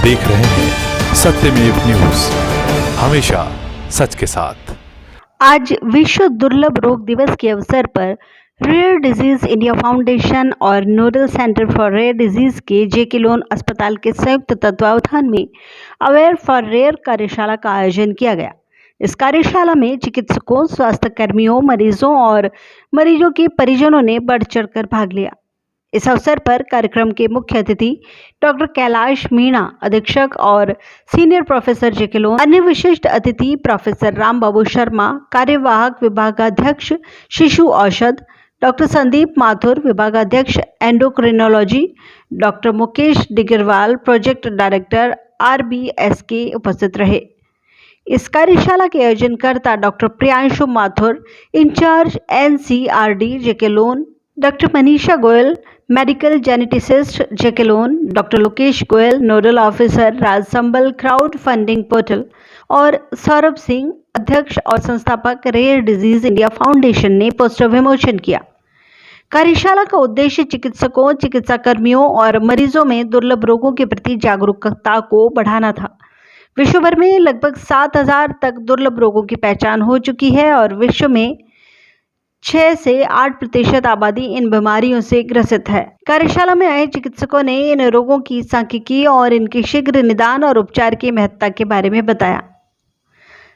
देख रहे हैं सत्यमेव न्यूज, हमेशा सच के साथ। आज विश्व दुर्लभ रोग दिवस के अवसर पर रेयर डिजीज इंडिया फाउंडेशन और nodal centre for rare disease के जेके लोन अस्पताल के संयुक्त तत्वावधान में अवेयर फॉर रेयर कार्यशाला का आयोजन किया गया। इस कार्यशाला में चिकित्सकों, स्वास्थ्य कर्मियों, मरीजों और मरीजों के परिजनों ने बढ़ चढ़कर भाग लिया। इस अवसर पर कार्यक्रम के मुख्य अतिथि डॉक्टर कैलाश मीणा, अधीक्षक और सीनियर प्रोफेसर जेके लोन, अन्य विशिष्ट अतिथि प्रोफेसर राम बाबू शर्मा, कार्यवाहक विभागाध्यक्ष शिशु औषध, डॉक्टर संदीप माथुर, विभागाध्यक्ष endocrinology, doctor Mukesh Digarwal, project director RBSK उपस्थित रहे। इस कार्यशाला के आयोजनकर्ता doctor Priyanshu Mathur, in-charge NCRD JK Lon, doctor Manisha Goyal, medical geneticist JK Lon, doctor Lokesh Goyal, nodal officer Rajsambal crowd funding portal और सौरभ सिंह, अध्यक्ष और संस्थापक रेयर डिजीज इंडिया फाउंडेशन ने पोस्टर विमोचन किया। कार्यशाला का उद्देश्य चिकित्सकों, चिकित्सा कर्मियों और मरीजों में दुर्लभ रोगों के प्रति जागरूकता को बढ़ाना था। विश्व भर में लगभग 7,000 तक दुर्लभ रोगों की पहचान हो चुकी है और विश्व में 6 से 8% आबादी इन बीमारियों से ग्रसित है। कार्यशाला में आए चिकित्सकों ने इन रोगों की सांख्यिकी और इनके शीघ्र निदान और उपचार की महत्ता के बारे में बताया।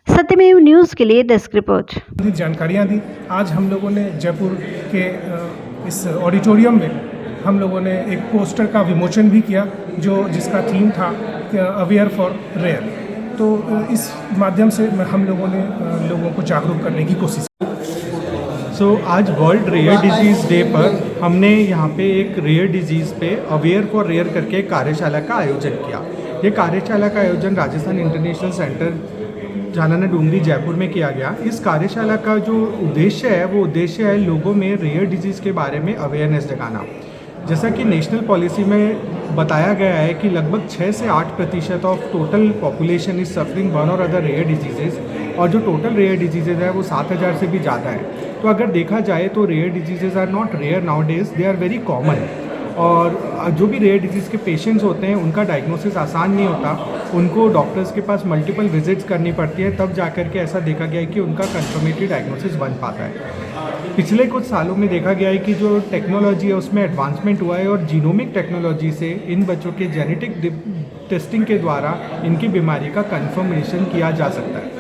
सत्यमेव न्यूज के लिए डेस्क रिपोर्ट। जानकारियाँ दी। आज हम लोगों ने जयपुर के इस ऑडिटोरियम में हम लोगों ने एक पोस्टर का विमोचन भी किया जिसका थीम था अवेयर फॉर रेयर। तो इस माध्यम से हम लोगों ने लोगों को जागरूक करने की कोशिश की। आज वर्ल्ड रेयर डिजीज़ डे पर हमने यहाँ पे एक रेयर डिजीज़ पे अवेयर फॉर रेयर करके कार्यशाला का आयोजन किया। ये कार्यशाला का आयोजन राजस्थान इंटरनेशनल सेंटर जानाना डूंगरी जयपुर में किया गया। इस कार्यशाला का जो उद्देश्य है वो उद्देश्य है लोगों में रेयर डिजीज़ के बारे में अवेयरनेस जगाना। जैसा कि नेशनल पॉलिसी में बताया गया है कि लगभग 6 से 8% of total population is suffering one और अदर रेयर डिजीज़ेज़, और जो टोटल रेयर डिजीज़ेज़ है वो 7,000 से भी ज़्यादा है। तो अगर देखा जाए तो rare diseases are not rare nowadays, they are very common. और जो भी रेयर डिजीज़ के पेशेंट्स होते हैं उनका डायग्नोसिस आसान नहीं होता, उनको डॉक्टर्स के पास मल्टीपल विजिट्स करनी पड़ती है, तब जाकर के ऐसा देखा गया है कि उनका कंफर्मेटरी डायग्नोसिस बन पाता है। पिछले कुछ सालों में देखा गया है कि जो टेक्नोलॉजी है उसमें एडवांसमेंट हुआ है और जीनोमिक टेक्नोलॉजी से इन बच्चों के जेनेटिक टेस्टिंग के द्वारा इनकी बीमारी का कंफर्मेशन किया जा सकता है।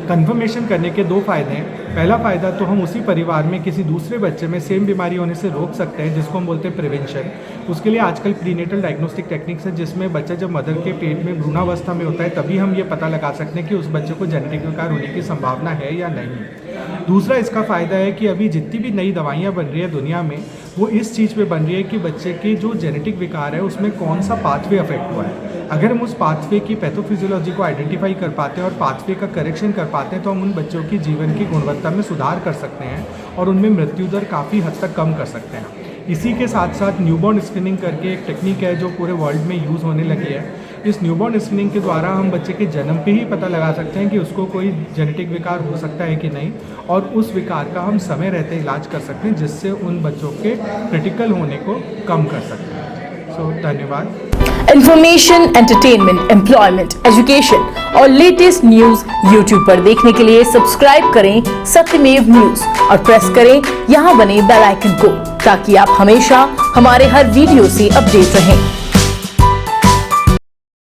कंफर्मेशन करने के 2 फ़ायदे हैं। पहला फ़ायदा तो हम उसी परिवार में किसी दूसरे बच्चे में सेम बीमारी होने से रोक सकते हैं, जिसको हम बोलते हैं प्रिवेंशन। उसके लिए आजकल प्रीनेटल डायग्नोस्टिक टेक्निक्स है, जिसमें बच्चा जब मदर के पेट में भ्रूणावस्था में होता है तभी हम ये पता लगा सकते हैं कि उस बच्चे को जेनेटिक विकार होने की संभावना है या नहीं। दूसरा इसका फ़ायदा है कि अभी जितनी भी नई दवाइयाँ बन रही है दुनिया में, वो इस चीज़ पे बन रही है कि बच्चे के जो जेनेटिक विकार है उसमें कौन सा पाथवे अफेक्ट हुआ है। अगर हम उस पाथवे की पैथोफिजियोलॉजी को आइडेंटिफाई कर पाते हैं और पाथवे का करेक्शन कर पाते हैं तो हम उन बच्चों की जीवन की गुणवत्ता में सुधार कर सकते हैं और उनमें मृत्यु दर काफ़ी हद तक कम कर सकते हैं। इसी के साथ साथ न्यूबॉर्न स्क्रीनिंग करके एक टेक्निक है जो पूरे वर्ल्ड में यूज़ होने लगी है। इस न्यूबॉर्न स्क्रीनिंग के द्वारा हम बच्चे के जन्म पे ही पता लगा सकते हैं कि उसको कोई जेनेटिक विकार हो सकता है कि नहीं, और उस विकार का हम समय रहते इलाज कर सकते हैं, जिससे उन बच्चों के क्रिटिकल होने को कम कर सकते हैं। धन्यवाद। इंफॉर्मेशन, एंटरटेनमेंट, एम्प्लॉयमेंट, एजुकेशन और लेटेस्ट न्यूज YouTube पर देखने के लिए सब्सक्राइब करें सत्यमेव न्यूज और प्रेस करें यहाँ बने बेल आइकन को, ताकि आप हमेशा हमारे हर वीडियो से अपडेट रहें।